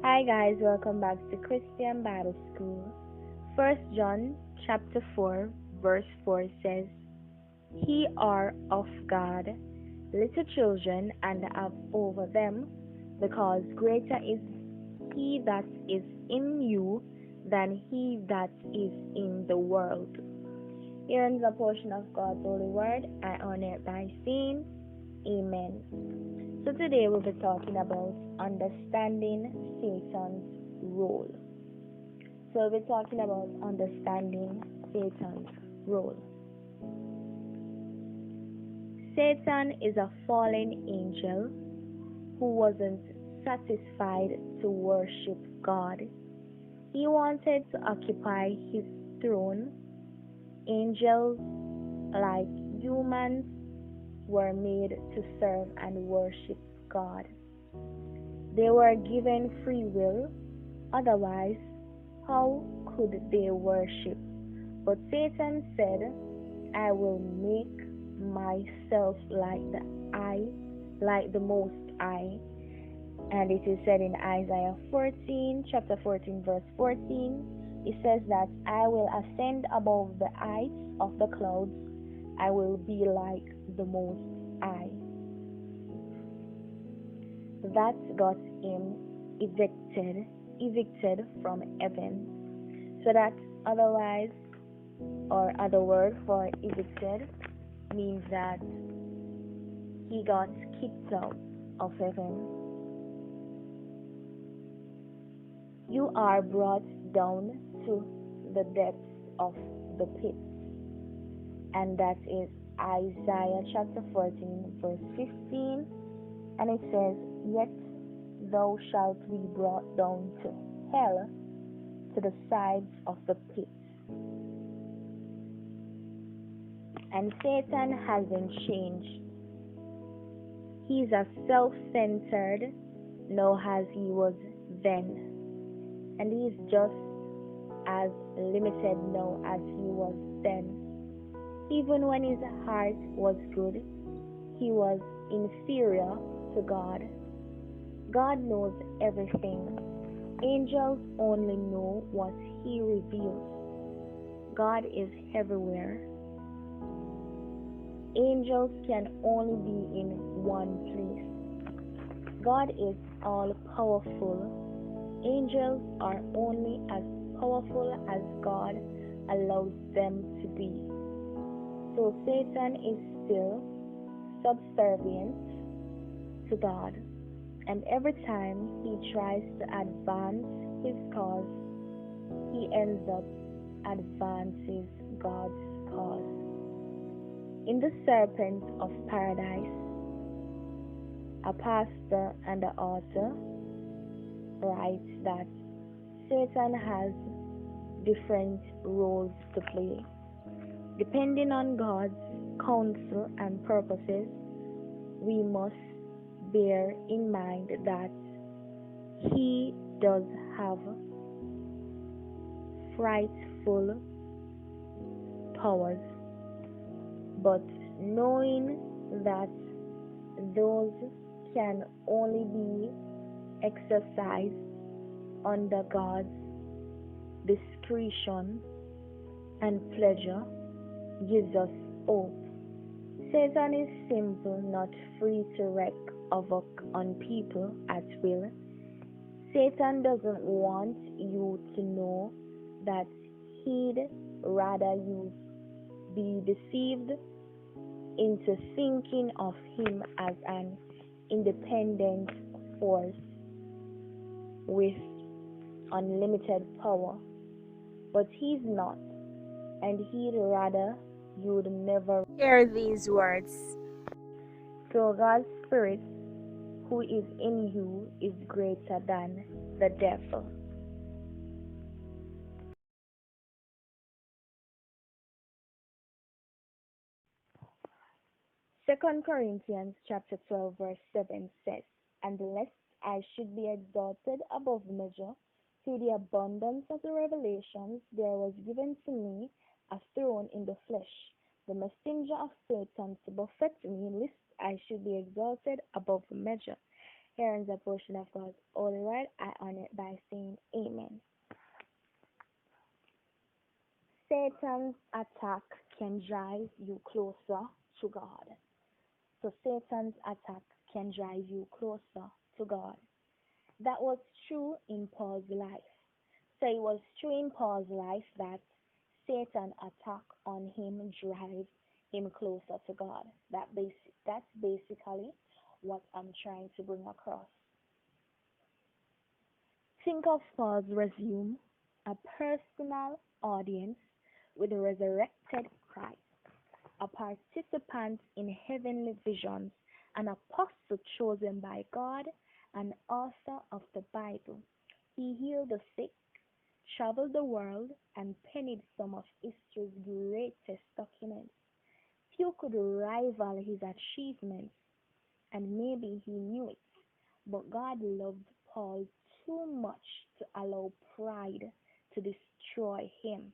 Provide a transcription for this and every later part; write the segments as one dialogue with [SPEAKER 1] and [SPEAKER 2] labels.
[SPEAKER 1] Hi guys, welcome back to Christian Bible School. First John chapter 4 verse 4 says, "Ye are of God, little children, and have over them, because greater is he that is in you than he that is in the world." Here ends a portion of God's holy word. I honor it by saying, Amen. So today we'll be talking about understanding Satan's role. So we'll be talking about understanding Satan's role. Satan is a fallen angel who wasn't satisfied to worship God. He wanted to occupy his throne. Angels, like humans, were made to serve and worship God. They were given free will, otherwise, how could they worship? But Satan said, "I will make myself like the Most High." And it is said in Isaiah 14, chapter 14, verse 14, it says that, "I will ascend above the heights of the clouds. I will be like the Most High." That got him evicted from heaven. So that otherwise, or other word for evicted, means that he got kicked out of heaven. You are brought down to the depths of the pit. And that is Isaiah chapter 14, verse 15. And it says, "Yet thou shalt be brought down to hell, to the sides of the pit." And Satan hasn't changed. He's as self-centered now as he was then. And he's just as limited now as he was then. Even when his heart was good, he was inferior to God. God knows everything. Angels only know what he reveals. God is everywhere. Angels can only be in one place. God is all powerful. Angels are only as powerful as God allows them to be. So Satan is still subservient to God. And every time he tries to advance his cause, he ends up advances God's cause. In the Serpent of Paradise, a pastor and an author writes that Satan has different roles to play. Depending on God's counsel and purposes, we must bear in mind that he does have frightful powers, but knowing that those can only be exercised under God's discretion and pleasure gives us hope. Satan is simply not free to wreak havoc on people at will. Satan doesn't want you to know that he'd rather you be deceived into thinking of him as an independent force with unlimited power. But he's not, and he'd rather you'd never hear these words. So God's Spirit, who is in you, is greater than the devil. Second Corinthians chapter 12 verse 7 says, "And lest I should be exalted above measure, through the abundance of the revelations, there was given to me a thorn in the flesh, the messenger of Satan to buffet me, lest I should be exalted above measure. Here is a portion of God's holy word. I honor it by saying Amen. Satan's attack can drive you closer to God. So Satan's attack can drive you closer to God. That was true in Paul's life. So it was true in Paul's life that Satan attack on him drives him closer to God. That's basically what I'm trying to bring across. Think of Paul's resume, a personal audience with the resurrected Christ, a participant in heavenly visions, an apostle chosen by God, an author of the Bible. He healed the sick, traveled the world, and penned some of history's greatest documents. Few could rival his achievements, and maybe he knew it, but God loved Paul too much to allow pride to destroy him.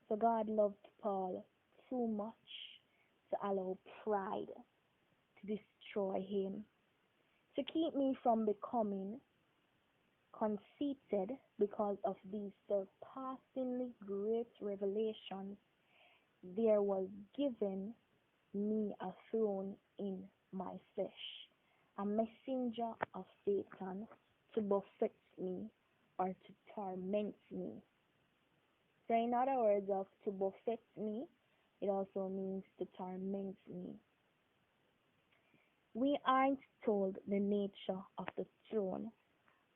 [SPEAKER 1] So God loved Paul too much to allow pride to destroy him, to keep me from becoming conceited because of these surpassingly great revelations. There was given me a throne in my flesh, a messenger of Satan to buffet me or to torment me. So in other words of to buffet me, it also means to torment me. We aren't told the nature of the throne,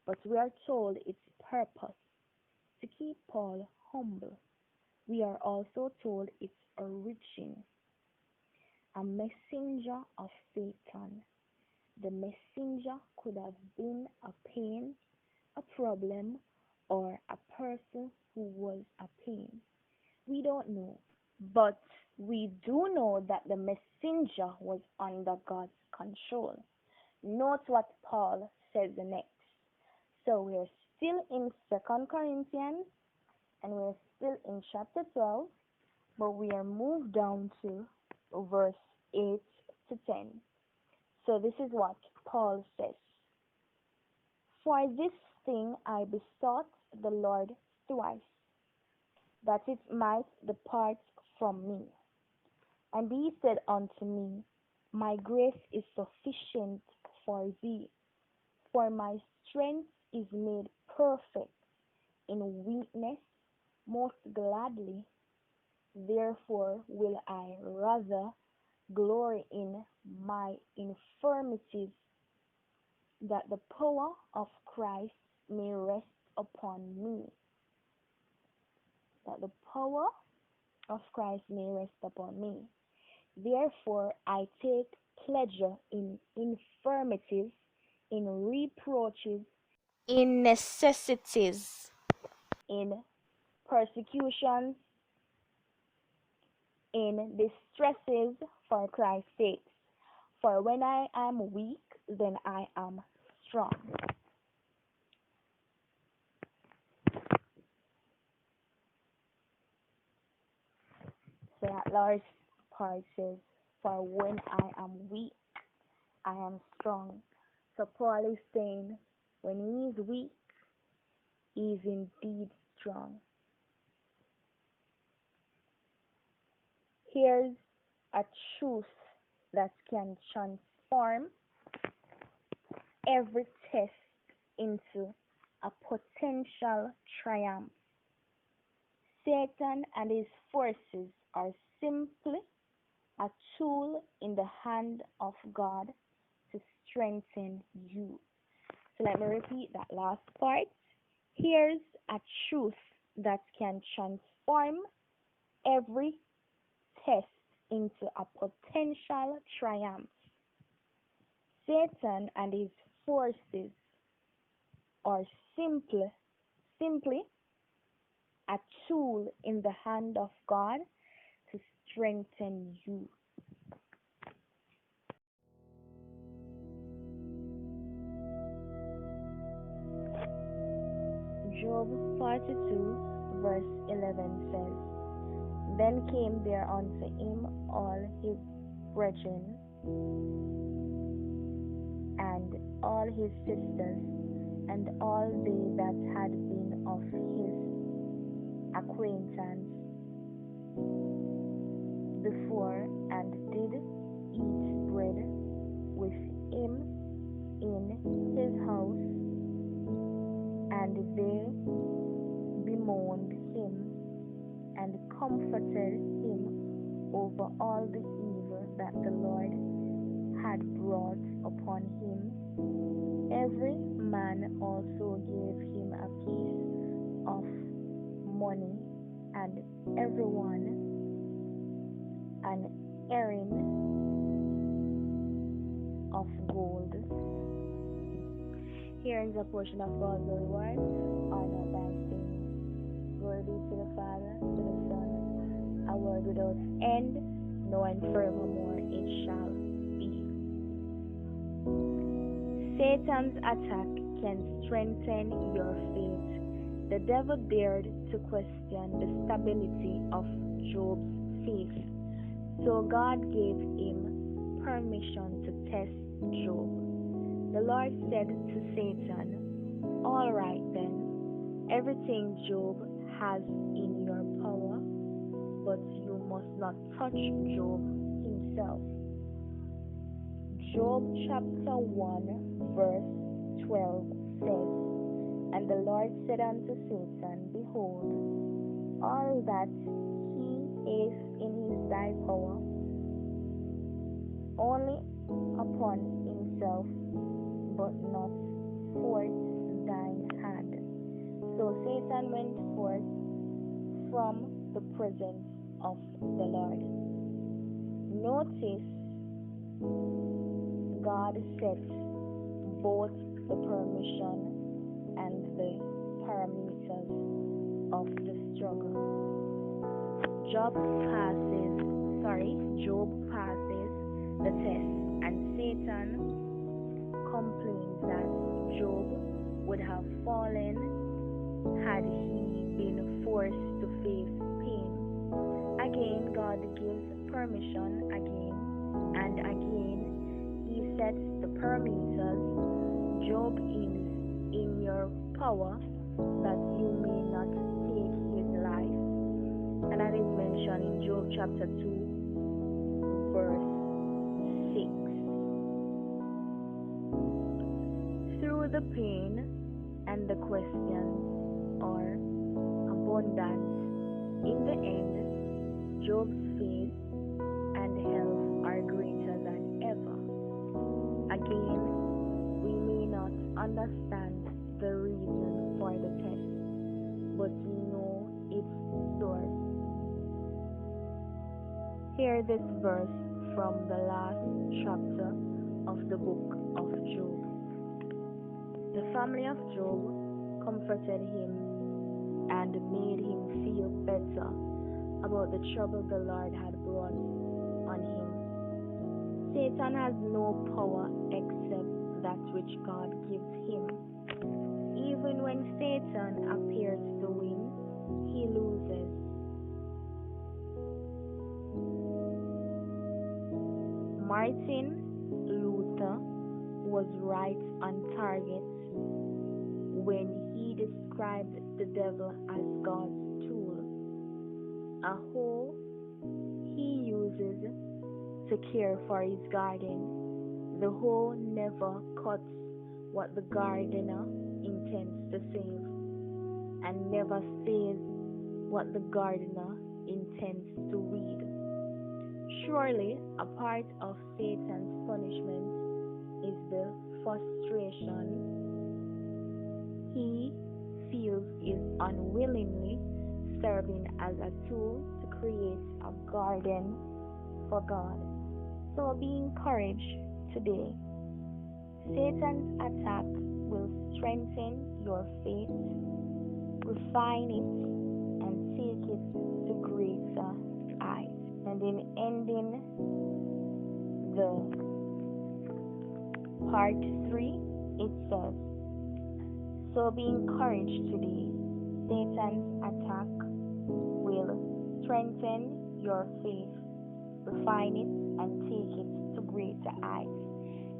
[SPEAKER 1] but we are told its purpose, to keep Paul humble. We are also told its origin, a messenger of Satan. The messenger could have been a pain, a problem, or a person who was a pain. We don't know, but we do know that the messenger was under God's control. Note what Paul says next. So we're still in 2 Corinthians, and we're still in chapter 12, but we are moved down to verse 8 to 10. So this is what Paul says. For this thing I besought the Lord thrice, that it might depart from me. And he said unto me, My grace is sufficient for thee, for my strength is made perfect in weakness. Most gladly, therefore, will I rather glory in my infirmities, that the power of Christ may rest upon me. That the power of Christ may rest upon me. Therefore, I take pleasure in infirmities, in reproaches, in necessities, in persecutions, in distresses for Christ's sake. For when I am weak, then I am strong. So that last part says, for when I am weak, I am strong. So Paul is saying, when he is weak, he is indeed strong. Here's a truth that can transform every test into a potential triumph. Satan and his forces are simply a tool in the hand of God to strengthen you. So let me repeat that last part. Here's a truth that can transform every test into a potential triumph. Satan and his forces are simply a tool in the hand of God to strengthen you. Job 42 verse 11 says, Then came there unto him all his brethren, and all his sisters, and all they that had been of his acquaintance before, and did eat bread with him in his house, and they bemoaned him and comforted him over all the evil that the Lord had brought upon him. Every man also gave him a piece of money, and everyone an earring of gold. Here is a portion of God's holy word. Honor thy saying. Glory be to the Father, to the Son, a word without end, now and forevermore it shall be. Satan's attack can strengthen your faith. The devil dared to question the stability of Job's faith, so God gave him permission to test Job. The Lord said to Satan, "All right then, everything Job has in your power, but you must not touch Job himself." Job chapter 1 verse 12 says, "And the Lord said unto Satan, Behold, all that he hath in thy power, only upon himself, but not forth thine hand." So Satan went forth from the presence of the Lord. Notice God set both the permission and the parameters of the struggle. Job passes the test, and Satan complains that Job would have fallen had he been forced to face pain. Again, God gives permission again and again. He sets the parameters. Job is in your power that you may not take his life. And that is mentioned in Job chapter 2 verse 6. Through the pain and the questions or abundance, in the end, Job's faith and health are greater than ever. Again, we may not understand the reason for the test, but we know its source. Hear this verse from the last chapter of the book of Job. The family of Job comforted him and made him feel better about the trouble the Lord had brought on him. Satan has no power except that which God gives him. Even when Satan appears to win, he loses. Martin Luther was right on target when he described the devil as God's tool, a hoe he uses to care for his garden. The hoe never cuts what the gardener intends to save, and never saves what the gardener intends to weed. Surely, a part of Satan's punishment is the frustration he feels is unwillingly serving as a tool to create a garden for God. So be encouraged today. Satan's attack will strengthen your faith, refine it, and take it to greater heights. And in ending the part 3, it says, "So be encouraged today. Satan's attack will strengthen your faith, refine it, and take it to greater heights."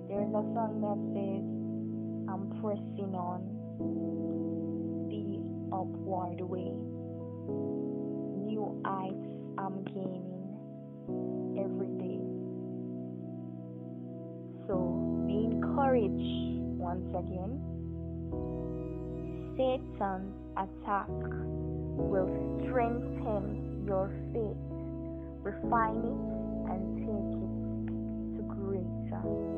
[SPEAKER 1] There's a song that says, I'm pressing on the upward way. New heights I'm gaining every day. So be encouraged once again. Satan's attack will strengthen your faith, refine it, and take it to greater